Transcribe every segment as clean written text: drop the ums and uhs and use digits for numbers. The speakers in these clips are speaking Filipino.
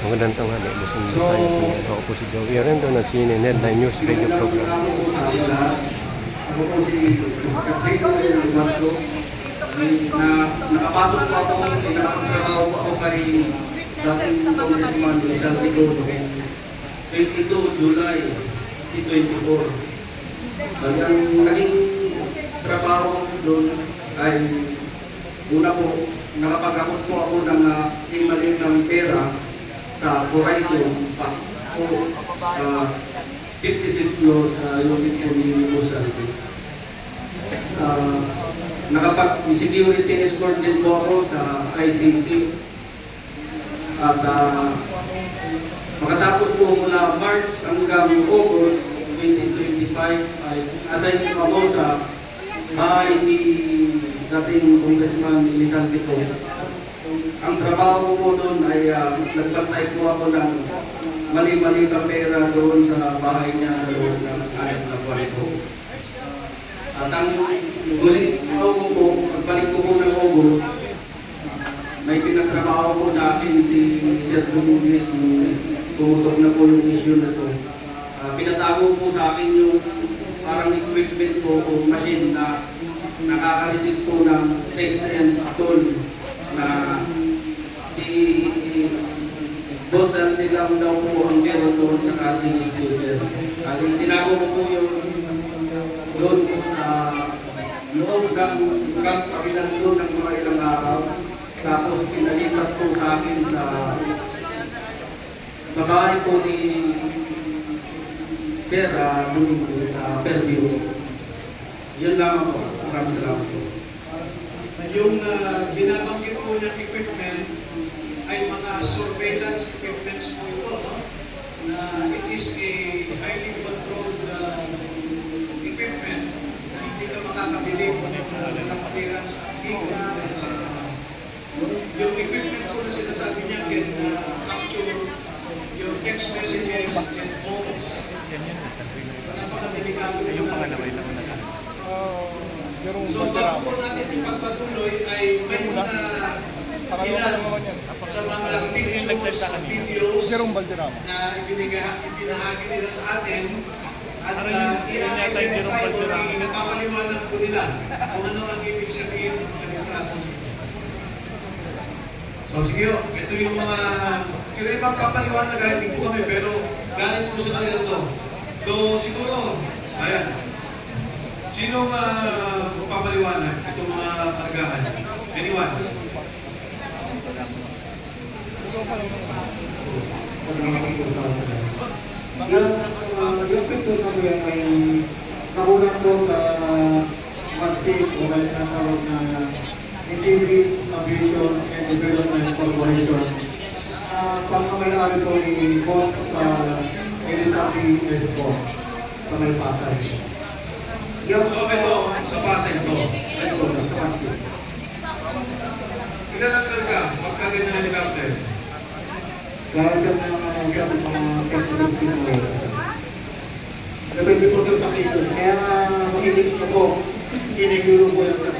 Magandang tanghali, Luzon, Visayas, Mindanao. Ako po si Joey Arendo ng CNN Headline News Radio Program. Ako po si Katrino Vasco na nakapasok po ako, nakapagtrabaho po ako kay dating Congressman Rizal Tigodo 22 July 2024. Bali, ang naging trabaho ko doon ay una po, nakapag-akot po ako ng maliit ng pera sa Horizon pa po 56 floor sa unit po ni Bosa. Nakapag-security escort din po ako sa ICC. At makatapos po mula March hanggang August 2025 ay assign po ako sa bahay ni dating Congressman Elizalde po. Ang trabaho ko po doon ay nagbantay po ako ng mali-mali na pera doon sa bahay niya sa loob ng 6 na buwan po. At ang huling ako po, pagbalik ko po ng August, may pinagtrabaho po sa akin si Sir Dumugis, pumutok na po yung issue na to. Pinatago po sa akin yung parang equipment po o machine na nakaka-receive po ng text and call na si boss nilang daw po ang meron doon sa si Sticker. Tinago ko po yung doon po sa loob ng camp kabilang doon ng mga ilang araw. Tapos pinalipat po sa akin sa bahay po ni Sir Domingo sa Fairview. Yun lang po. Maraming salamat po. Yung binabanggit po ng equipment ay mga surveillance equipments po ito, no? Na it is a highly controlled equipment na hindi ka makakabili walang clearance Antigua, etc. Yung equipment po na sinasabi niya can capture your text messages and calls. So napakadelikado po na. So bago po natin ipagpatuloy ay may mga ilan sa mga pictures at videos na ibinahagi nila sa atin at i-identify o ipapaliwanag po nila kung ano ang ibig sabihin ng mga litrato nito. So sige, ito yung mga sila yung magpapaliwanag kahit hindi po kami pero galing po sa kanila to. So siguro, ayan. Sino magpapaliwanag itong mga kargahan? Anyone? Yung picture na po yan ay nakunan po sa vaccine o kaya tinatawag na Series Aviation and Development Corporation. Pangmamayari po ni Boss Elizalde Espo sa may Pasay. So ito, sa Pasay ito. Yes po, sa vaccine. Ilan ang karga pagka ganyan helicopter? Dahil sa mga technical mo. Depende po sa kilo. Kaya makikita ko po, kinigulo po yan sa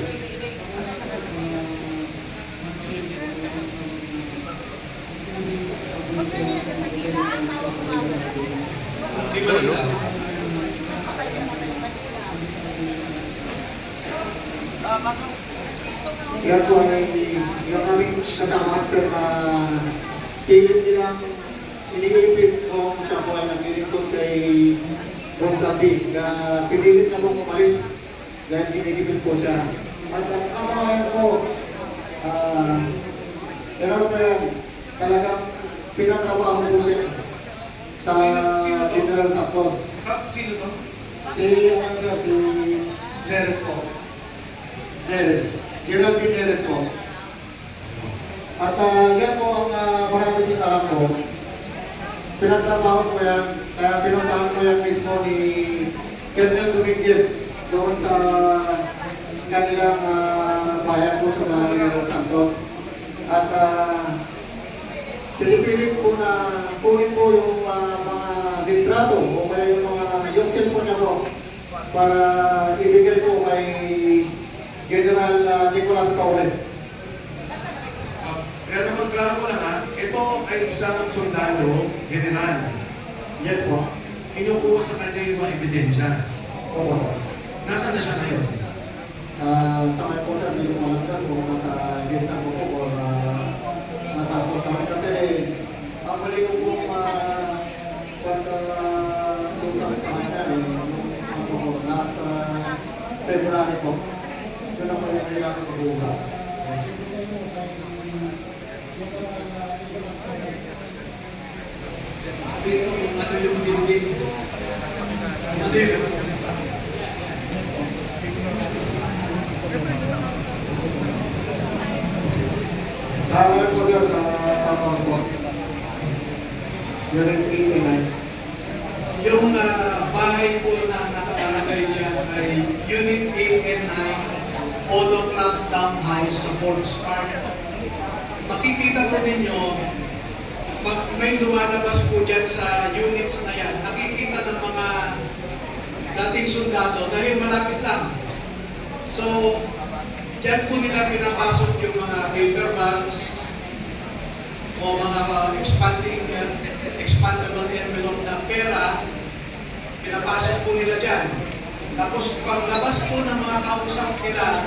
Di ba ito? yan po ay yung aming kasama sir na pilit nilang iniipit kung siya po ay naglilingkod kay Boss Andy na pinilit na pong umalis dahil ginigipit po siya. At ang amahan ko, ano po yan, talagang pinatrabaho po siya sa General Santos. Sino to? Si Neres po. Neres. Geraldine Neres po. At yan po ang marami din alam ko. Pinatrabaho ko yan, kaya pinuntahan ko yan mismo ni Colonel Dominguez doon sa kanilang bayan po sa General Santos. At pinipilit po na kunin po yung mga litrato o kaya yung cellphone niya po para ibigay po kay General Nicolas Taure. Pero kung klaro ko lang ha, ito ay isang sundalo, general. Yes po. Kinukuha sa kanya yung mga ebidensya. Opo, sir. Nasaan na siya ngayon? Sa ngayon po, sir, hindi ko malasdan kung nasa ginsan ko po o nasa po sa akin. Kasi ang mali ko po pagka-usap sa kanya, nasa February po. Doon ako yung kailangan mag-uusap. Sabihin ko kung ano yung building. Ano yun? Sa ngayon po, sir, sa tapos po. Unit 89. Yung bahay po na nakalagay dyan ay Unit 8 and 9, Polo Club Townhouse sa Forbes Park. Makikita po ninyo, pag may lumalabas po dyan sa units na yan, nakikita ng mga dating sundalo dahil malapit lang. So, dyan po nila pinapasok yung mga paper bags o mga expandable envelope na pera, pinapasok po nila dyan. Tapos paglabas po ng mga kausap nila,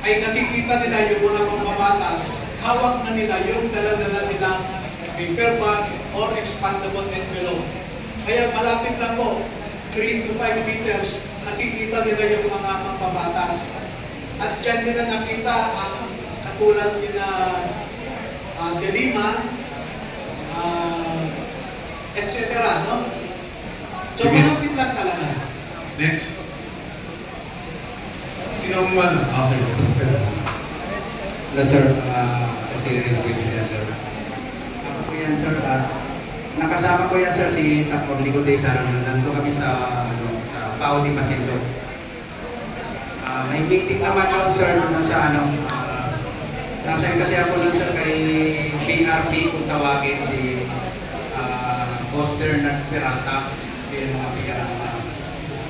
ay nakikita nila yung mga mambabatas, hawak na nila yung dala-dala nilang paper bag or expandable envelope. Kaya malapit lang po, 3 to 5 meters, nakikita nila yung mga mambabatas. At dyan nila nakita ang katulad nila De Lima, etc. No? So, Sige. malapit lang talaga. Next. Sinong man? Okay. Hello sir, kasi rin po yun yan sir. Ako po yan sir, at nakasama ko yan sir si Takor Ligoday sana nandito kami sa Pao de Masinlo. May meeting naman yun sir sa nasa yun kasi ako nun sir kay BRP kung tawagin si Boss Bernard Peralta, bilang mga PR ng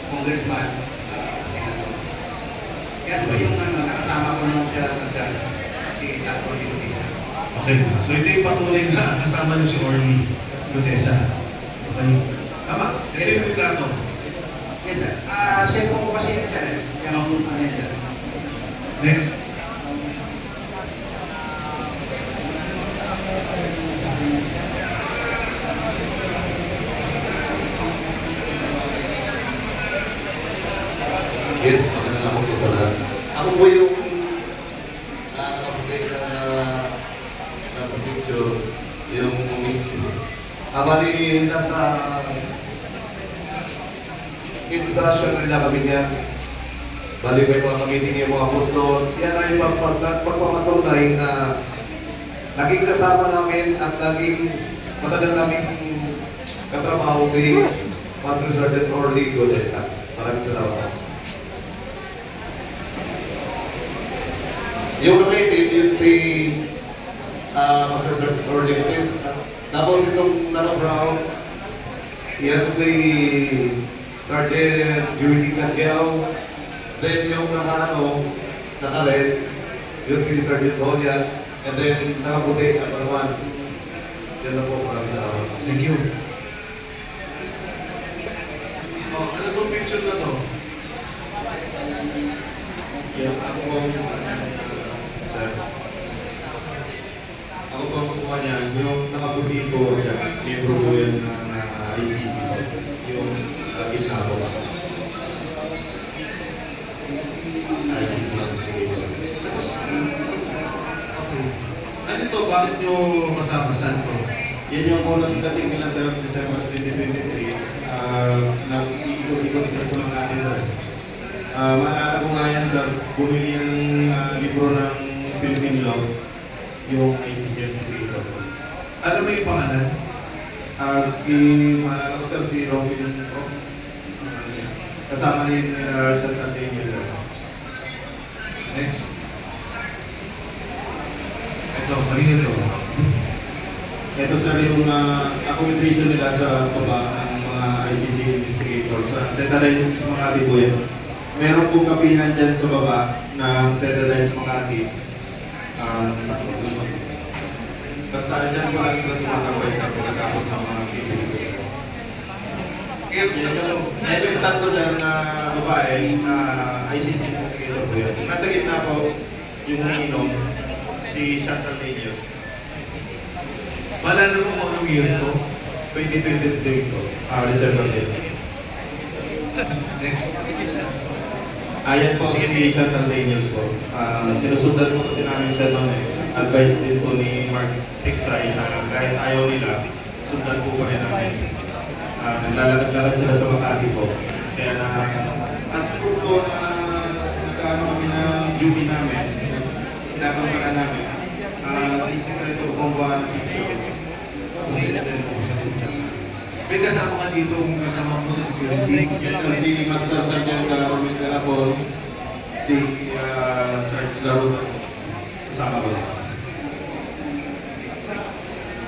congressman, senador. Yan po yung nakasama ko nun siya sir, si Takor Ligoday sir. Okay. So ito yung patuloy na kasama niyo si Orly Gutesa. Okay. Tama. Ito yung retrato. Yes sir. Cellphone ko kasi yun sir. Yung ano yan sir. Next. Yes, magandang ako po sa lahat. Ako po yung nakakapagay na nasa picture, yung bali nasa in-session rin na kami niya. Bali may mga kamiting yung mga posto. Yan ay pagpapatunay na naging kasama namin at naging matagal namin katrabaho si Master Sergeant Orly Gutesa. Maraming salamat. Yung nakaitim, yun si Master Sergeant Orly Gutesa. Tapos itong naka-brown, yan si Sergeant Judy Catiao. Then yung naka-red, yun si Sergeant Bolian. And then nakaputi, ako naman. Yan na po, maraming salamat. Thank you. Oh, ano tong picture na to? Yan, ako po, sir. Ako po ang kukuha niya, yung nakaputi ko, membro ko yan ng ICC, yung sa gitna ko. ICC investigation. Tapos, okay. Ano ito? Bakit nyo kasama? Saan to? Yan yung unang dating nila sa December 2023. Nag-ikot-ikot sila sa mga atin, sir. Maalala ko nga yan, sir, bumili ng libro ng Philippine Law, yung ICC investigator ko. Alam mo yung pangalan? Maalala ko, sir, si Robin Prof. Kasama rin nila siya at sir. Next. Ito, kanina ito. Ito, sir, yung accommodation nila sa baba ng mga ICC investigators sa Settlements Makati po yan. Meron pong kapinan dyan sa baba ng Settlements Makati. Basta dyan ko lang sila tumataway sa pagkatapos ng mga activity. Yan yung tatlo sir na babae na ICC investigator po yan. Nasa gitna po yung umiinom, si Chantal Daniels. Malala mo kung anong year to? 2023 po, December 10. Next. Ayan po si Chantal Daniels po. Sinusundan po kasi namin siya noon eh. Advice din po ni Mark Pixay na kahit ayaw nila, sundan po pa rin namin. Naglalakad-lakad sila sa Makati po. Kaya na, as proof po na nagkaano kami ng duty namin, pinakampana namin, si Secretary kumuha ng picture. Tapos sinasend po sa group chat. May kasama ka dito kung kasama mo sa security. Yes, sir, si Master Sergeant Romel Garapol, si Sarge Garuda, kasama ko.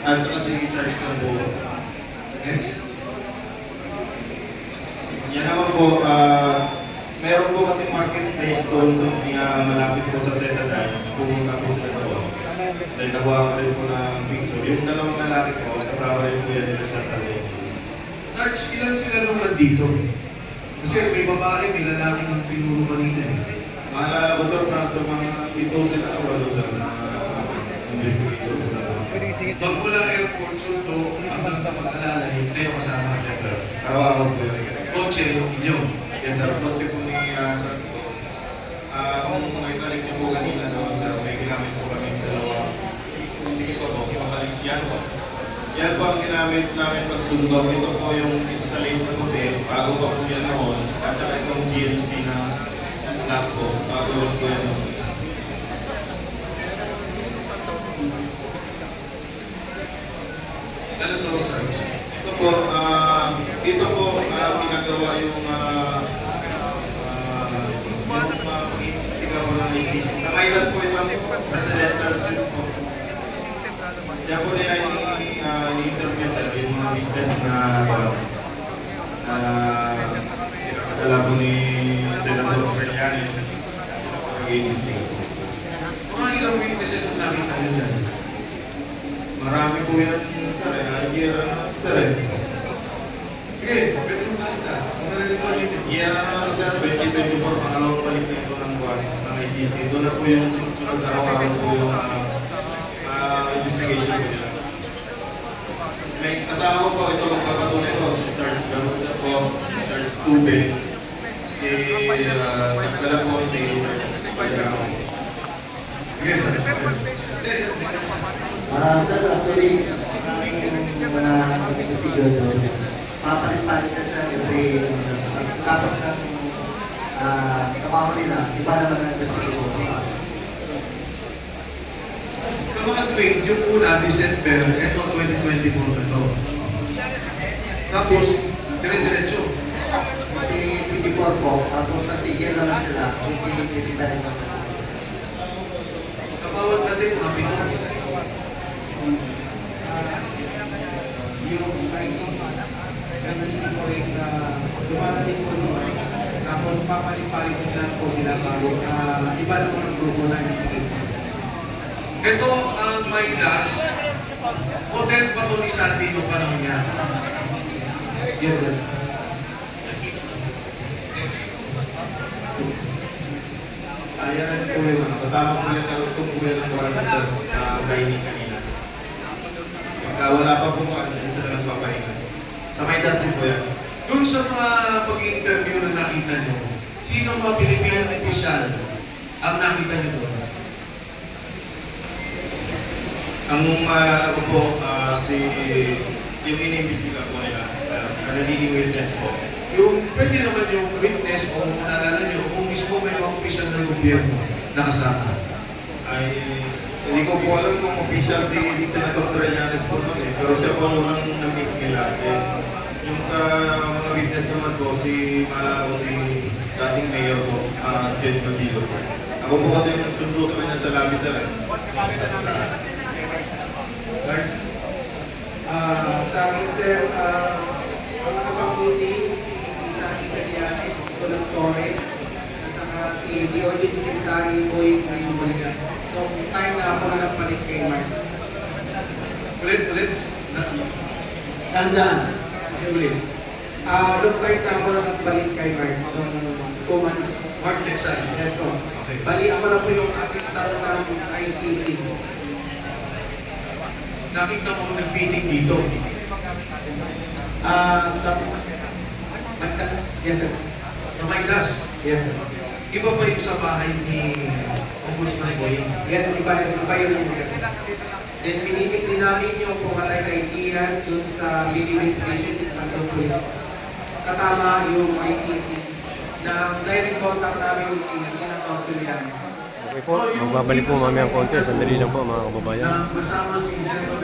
At saka si Sarge Gambo. Next. Yan naman po, meron po kasi marketplace doon so malapit po sa Zeta Dance, pumunta po sila doon. Dahil nakuha ko rin po ng picture. Yung dalawang lalaki po, kasama rin po yan nila Chantal Daniels. Sarge, ilan sila nung nandito? Kasi may babae, may lalaki ng pinuro kanina eh. Maalala ko sir, nasa mga ito sila, walo sir, na investigator po na. Magmula airport, Sunto, hanggang sa Pag-alalay, kayo kasama. Yes sir, araw-araw po yun. Kotse, yung inyo. Yes sir, kotse po ni sir ko. Kung may balik niyo po kanina doon sir, may ginamit po kami dalawa. Sige po po, ibabalik yan po. Yan po ang ginamit namin pagsundo. Ito po yung escalator po din, bago pa po yan noon. At saka itong GMC na lock po, bago yun po yan noon. Ano to, Sarge? Ito po, ginagawa yung tingnan mo ng ICC. Sa Midas po itong presidential suite po. Kaya po nila ini-interview sir, yung mga witness na pinakadala po ni Senator Trillanes. Sila po nag-i-investigate. Mga ilang witnesses ang nakita nyo dyan? Marami po yan sir, year sir eh. Okay, pwede mo salita. Kung narinig mo yun. Year sir, 2024, pangalawang balik na ito ng buwan ng ICC. Doon na po yung sunod-sunod araw-araw po yung investigation po nila. May kasama ko po ito magpapatunay po, si Sarge Garuda po, si Sarge Stube, si Nagkala po, si Sarge Padrao. Okay, Sarge. Sir, actually, yung mga investigator, papalit-palit siya sa every, tapos ng trabaho nila, iba naman ang investigator. Sa mga tweet, yung una, December, ito 2024 na to. Tapos, dire-diretso. 2024 po, tapos natigil naman sila, 2025 na sila. Kabawat natin, mga Pinoy. Yung ICC po is dumarating po naman. Tapos papalit-palit na po sila bago iba na po ng grupo na investigator. Ito ang my last hotel pa to ni Sandy noong panahon niya. Yes, sir. Ayan po yun, kasama po yan itong po yan ng mga sir na dining kanina. Pagka wala pa po mga andyan sila nagpapahinga. Sa Midas din po yan. Doon sa mga pag-interview na nakita nyo, sino mga Pilipinong opisyal ang nakita nyo doon? Ang maalala ko po, yung inimbestiga po nila, na nagiging witness po. Yung pwede naman yung witness o naalala nyo kung mismo may mga opisyal ng gobyerno nakasama. Ay, hindi ko po alam kung official si Senator Trillanes po noon eh, pero siya po ang unang na-meet nila. Yung sa mga witness naman po, maalala ko si dating mayor po, Jed Mabilo po. Ako po kasi yung nagsundo sa kanya sa lobby sir eh. Sa taas. Sa akin, sir, ang nakapakuti, si Sandy Trillanes, Nicolas Torres, at saka si DOJ Secretary Boy Ringolia. Nung time na ako na nagpalit kay Mark. Ulit. Dahan-dahan. Okay, ulit. Doon kayo ako na nagbalik kay Mark noong 2 months. Mark Texay. Yes po. Okay. Bali ako na po yung assistant ng ICC. Nakita mo nag-meeting dito. Sa Magdas. Yes sir. Sa Maydas. Yes sir. Iba pa yung sa bahay ni Ombudsman Boying. Yes, iba yun sir. Then minimit din namin yung pumatay kay Kian dun sa Lilibit Station ng Police. Kasama yung ICC na direct contact namin ni CC ng Auxiliaries. Okay po, magbabalik po mamaya ang konti. Sandali lang po mga kababayan. Na kasama si Senator